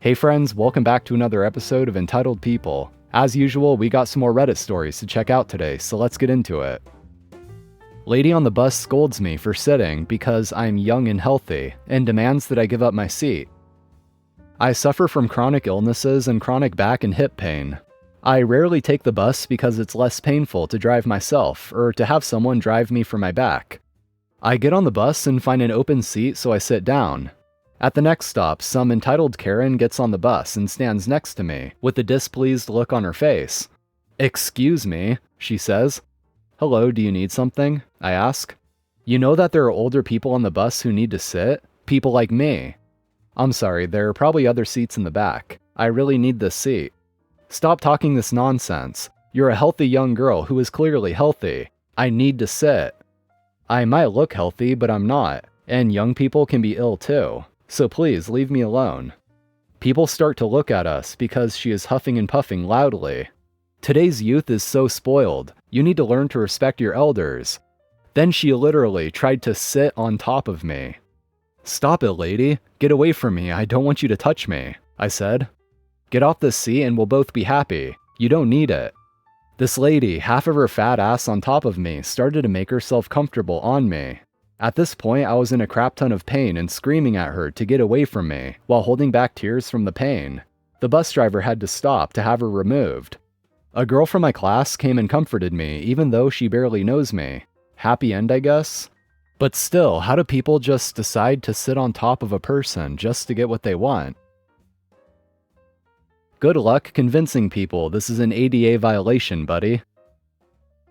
Hey friends, welcome back to another episode of Entitled People. As usual, we got some more Reddit stories to check out today, so let's get into it. Lady on the bus scolds me for sitting because I'm young and healthy, and demands that I give up my seat. I suffer from chronic illnesses and chronic back and hip pain. I rarely take the bus because it's less painful to drive myself, or to have someone drive me for my back. I get on the bus and find an open seat, so I sit down. At the next stop, some entitled Karen gets on the bus and stands next to me, with a displeased look on her face. "Excuse me," she says. "Hello, do you need something?" I ask. "You know that there are older people on the bus who need to sit? People like me." "I'm sorry, there are probably other seats in the back. I really need this seat." "Stop talking this nonsense. You're a healthy young girl who is clearly healthy. I need to sit." "I might look healthy, but I'm not, and young people can be ill too. So please leave me alone." People start to look at us because she is huffing and puffing loudly. "Today's youth is so spoiled. You need to learn to respect your elders." Then she literally tried to sit on top of me. "Stop it, lady. Get away from me. I don't want you to touch me," I said. "Get off this seat and we'll both be happy. You don't need it." This lady, half of her fat ass on top of me, started to make herself comfortable on me. At this point, I was in a crap ton of pain and screaming at her to get away from me, while holding back tears from the pain. The bus driver had to stop to have her removed. A girl from my class came and comforted me, even though she barely knows me. Happy end, I guess? But still, how do people just decide to sit on top of a person just to get what they want? Good luck convincing people this is an ADA violation, buddy.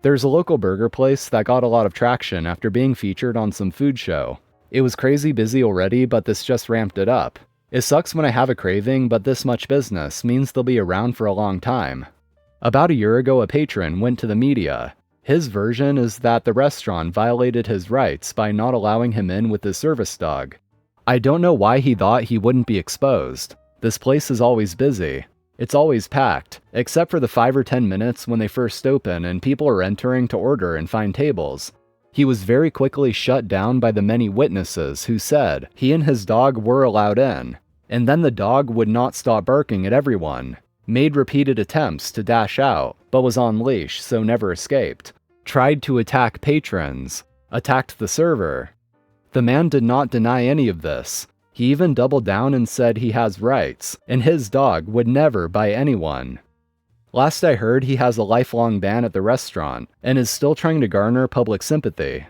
There's a local burger place that got a lot of traction after being featured on some food show. It was crazy busy already, but this just ramped it up. It sucks when I have a craving, but this much business means they'll be around for a long time. About a year ago, a patron went to the media. His version is that the restaurant violated his rights by not allowing him in with his service dog. I don't know why he thought he wouldn't be exposed. This place is always busy. It's always packed, except for the 5 or 10 minutes when they first open and people are entering to order and find tables. He was very quickly shut down by the many witnesses who said he and his dog were allowed in, and then the dog would not stop barking at everyone, made repeated attempts to dash out, but was on leash so never escaped, tried to attack patrons, attacked the server. The man did not deny any of this. He even doubled down and said he has rights, and his dog would never bite anyone. Last I heard, he has a lifelong ban at the restaurant, and is still trying to garner public sympathy.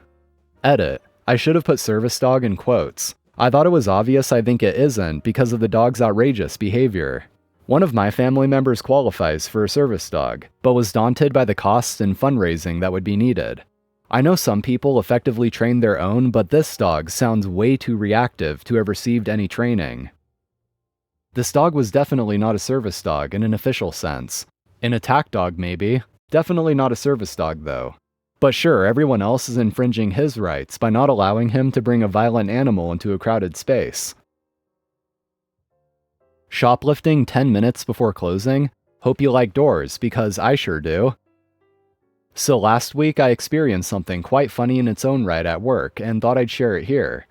Edit. I should have put service dog in quotes. I thought it was obvious. I think it isn't because of the dog's outrageous behavior. One of my family members qualifies for a service dog, but was daunted by the costs and fundraising that would be needed. I know some people effectively train their own, but this dog sounds way too reactive to have received any training. This dog was definitely not a service dog in an official sense. An attack dog maybe, definitely not a service dog though. But sure, everyone else is infringing his rights by not allowing him to bring a violent animal into a crowded space. Shoplifting 10 minutes before closing? Hope you like doors, because I sure do. So last week I experienced something quite funny in its own right at work and thought I'd share it here.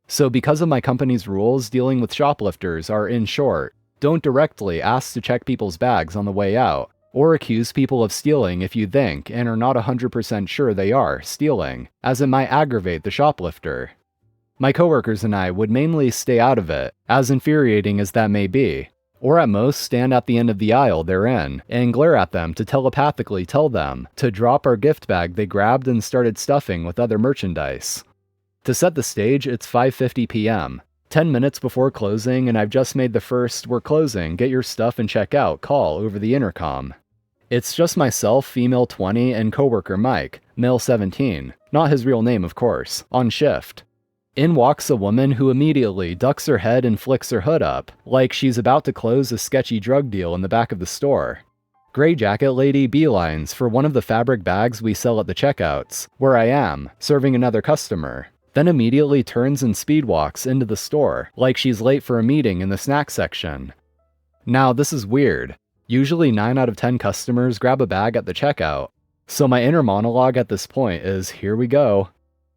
So because of my company's rules, dealing with shoplifters are, in short, don't directly ask to check people's bags on the way out, or accuse people of stealing if you think and are not 100% sure they are stealing, as it might aggravate the shoplifter. My coworkers and I would mainly stay out of it, as infuriating as that may be, or at most stand at the end of the aisle they're in and glare at them to telepathically tell them to drop our gift bag they grabbed and started stuffing with other merchandise. To set the stage, it's 5:50 p.m., 10 minutes before closing, and I've just made the first "we're closing, get your stuff and check out" call over the intercom. It's just myself, female 20, and coworker Mike, male 17, not his real name of course, on shift. In walks a woman who immediately ducks her head and flicks her hood up, like she's about to close a sketchy drug deal in the back of the store. Gray jacket lady beelines for one of the fabric bags we sell at the checkouts, where I am, serving another customer, then immediately turns and speed walks into the store, like she's late for a meeting in the snack section. Now this is weird. Usually 9 out of 10 customers grab a bag at the checkout, so my inner monologue at this point is, here we go.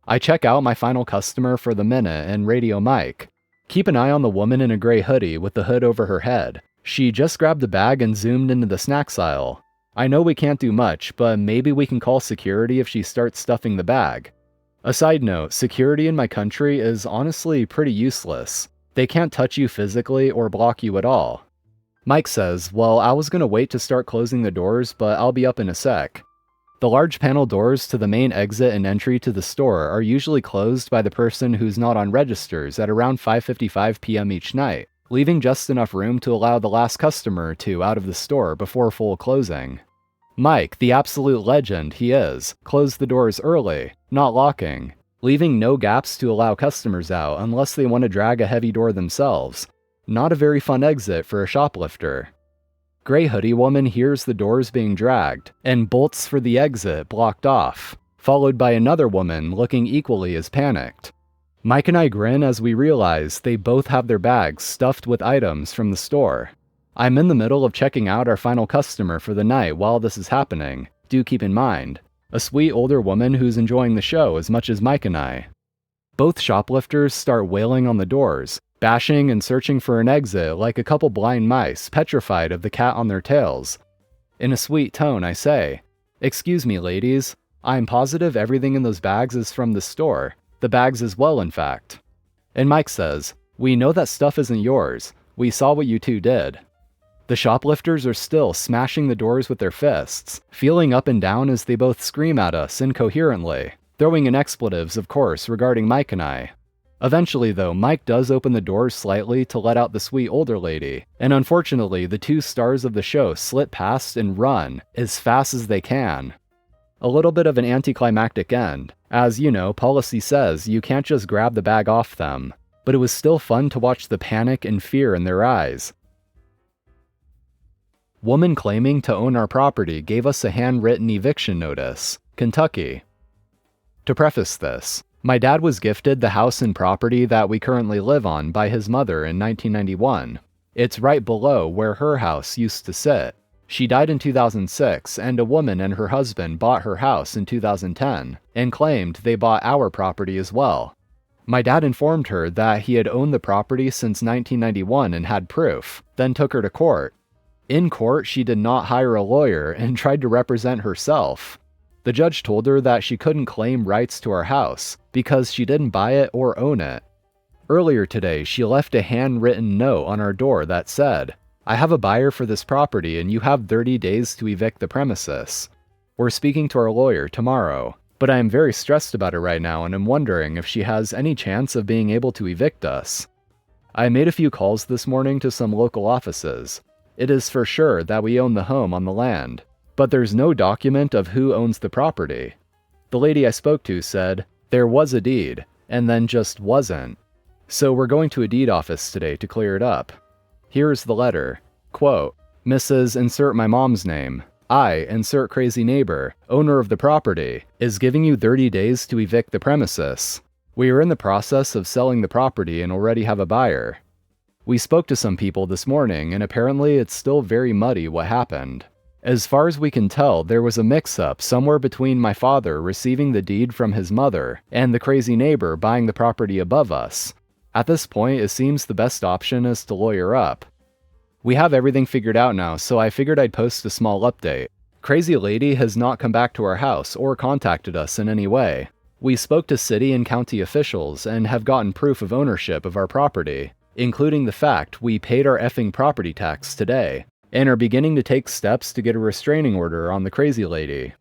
I check out my final customer for the minute and radio Mike. Keep an eye on the woman in a gray hoodie with the hood over her head. She just grabbed a bag and zoomed into the snacks aisle. I know we can't do much, but maybe we can call security if she starts stuffing the bag. A side note, security in my country is honestly pretty useless. They can't touch you physically or block you at all. Mike says, well, I was gonna wait to start closing the doors, but I'll be up in a sec. The large panel doors to the main exit and entry to the store are usually closed by the person who's not on registers at around 5:55 p.m. each night, leaving just enough room to allow the last customer or two out of the store before full closing. Mike, the absolute legend he is, closed the doors early, not locking, leaving no gaps to allow customers out unless they want to drag a heavy door themselves. Not a very fun exit for a shoplifter. Gray hoodie woman hears the doors being dragged and bolts for the exit blocked off, followed by another woman looking equally as panicked. Mike and I grin as we realize they both have their bags stuffed with items from the store. I'm in the middle of checking out our final customer for the night while this is happening. Do keep in mind, a sweet older woman who's enjoying the show as much as Mike and I. Both shoplifters start wailing on the doors, bashing and searching for an exit like a couple blind mice petrified of the cat on their tails. In a sweet tone, I say, "Excuse me, ladies. I'm positive everything in those bags is from the store. The bags as well, in fact." And Mike says, "We know that stuff isn't yours. We saw what you two did." The shoplifters are still smashing the doors with their fists, feeling up and down as they both scream at us incoherently, throwing in expletives, of course, regarding Mike and I. Eventually, though, Mike does open the doors slightly to let out the sweet older lady, and unfortunately, the two stars of the show slip past and run as fast as they can. A little bit of an anticlimactic end, as you know, policy says you can't just grab the bag off them, but it was still fun to watch the panic and fear in their eyes. Woman claiming to own our property gave us a handwritten eviction notice, Kentucky. To preface this, my dad was gifted the house and property that we currently live on by his mother in 1991. It's right below where her house used to sit. She died in 2006, and a woman and her husband bought her house in 2010, and claimed they bought our property as well. My dad informed her that he had owned the property since 1991 and had proof, then took her to court. In court, she did not hire a lawyer and tried to represent herself. The judge told her that she couldn't claim rights to our house because she didn't buy it or own it. Earlier today, she left a handwritten note on our door that said, "I have a buyer for this property and you have 30 days to evict the premises. We're speaking to our lawyer tomorrow, but I am very stressed about it right now and am wondering if she has any chance of being able to evict us." I made a few calls this morning to some local offices. It is for sure that we own the home on the land, but there's no document of who owns the property. The lady I spoke to said, there was a deed, and then just wasn't. So we're going to a deed office today to clear it up. Here's the letter. Quote, "Mrs. Insert my mom's name. I, insert crazy neighbor, owner of the property, is giving you 30 days to evict the premises. We are in the process of selling the property and already have a buyer. We spoke to some people this morning, and apparently it's still very muddy what happened. As far as we can tell, there was a mix-up somewhere between my father receiving the deed from his mother and the crazy neighbor buying the property above us. At this point, it seems the best option is to lawyer up. We have everything figured out now, so I figured I'd post a small update. Crazy lady has not come back to our house or contacted us in any way. We spoke to city and county officials and have gotten proof of ownership of our property, including the fact we paid our effing property tax today, and are beginning to take steps to get a restraining order on the crazy lady."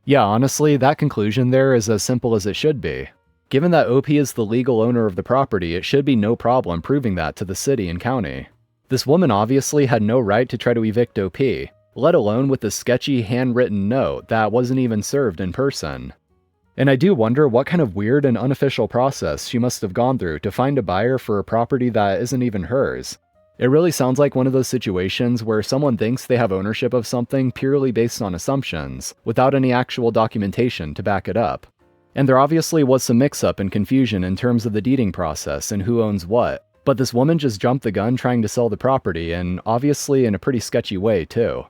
Yeah, honestly, that conclusion there is as simple as it should be. Given that OP is the legal owner of the property, it should be no problem proving that to the city and county. This woman obviously had no right to try to evict OP, let alone with a sketchy handwritten note that wasn't even served in person. And I do wonder what kind of weird and unofficial process she must have gone through to find a buyer for a property that isn't even hers. It really sounds like one of those situations where someone thinks they have ownership of something purely based on assumptions, without any actual documentation to back it up. And there obviously was some mix-up and confusion in terms of the deeding process and who owns what, but this woman just jumped the gun trying to sell the property, and obviously in a pretty sketcy way too.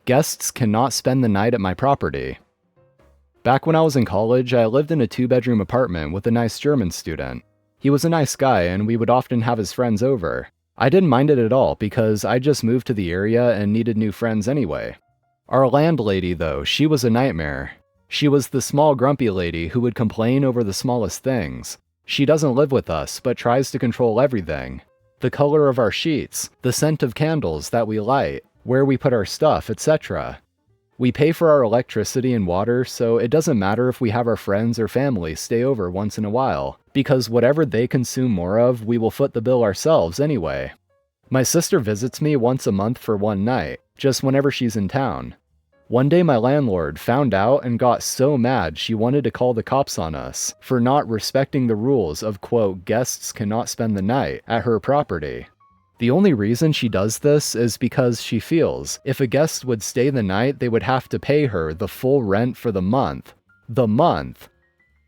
Guests cannot spend the night at my property. Back when I was in college, I lived in a 2-bedroom apartment with a nice German student. He was a nice guy and we would often have his friends over. I didn't mind it at all because I just moved to the area and needed new friends anyway. Our landlady though, she was a nightmare. She was the small grumpy lady who would complain over the smallest things. She doesn't live with us, but tries to control everything. The color of our sheets, the scent of candles that we light, where we put our stuff, etc. We pay for our electricity and water, so it doesn't matter if we have our friends or family stay over once in a while, because whatever they consume more of, we will foot the bill ourselves anyway. My sister visits me once a month for one night, just whenever she's in town. One day my landlord found out and got so mad she wanted to call the cops on us for not respecting the rules of, quote, guests cannot spend the night at her property. The only reason she does this is because she feels if a guest would stay the night, they would have to pay her the full rent for the month. The month!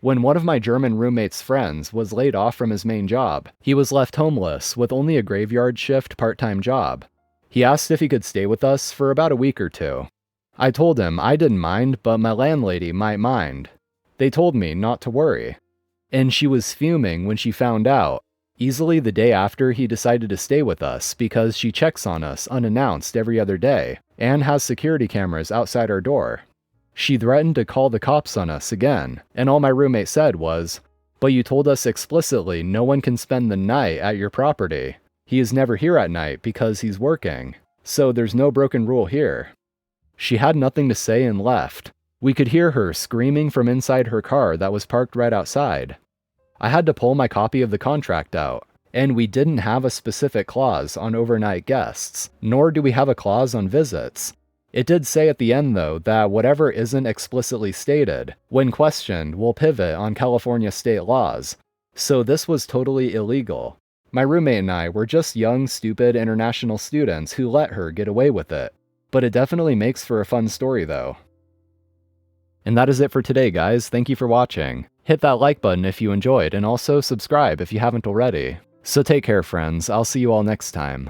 When one of my German roommate's friends was laid off from his main job, he was left homeless with only a graveyard shift part-time job. He asked if he could stay with us for about a week or two. I told him I didn't mind, but my landlady might mind. They told me not to worry. And she was fuming when she found out. Easily the day after, he decided to stay with us because she checks on us unannounced every other day and has security cameras outside our door. She threatened to call the cops on us again, and all my roommate said was, "But you told us explicitly no one can spend the night at your property. He is never here at night because he's working, so there's no broken rule here." She had nothing to say and left. We could hear her screaming from inside her car that was parked right outside. I had to pull my copy of the contract out, and we didn't have a specific clause on overnight guests, nor do we have a clause on visits. It did say at the end though that whatever isn't explicitly stated, when questioned, will pivot on California state laws, so this was totally illegal. My roommate and I were just young, stupid international students who let her get away with it. But it definitely makes for a fun story though. And that is it for today, guys. Thank you for watching. Hit that like button if you enjoyed, and also subscribe if you haven't already. So take care, friends. I'll see you all next time.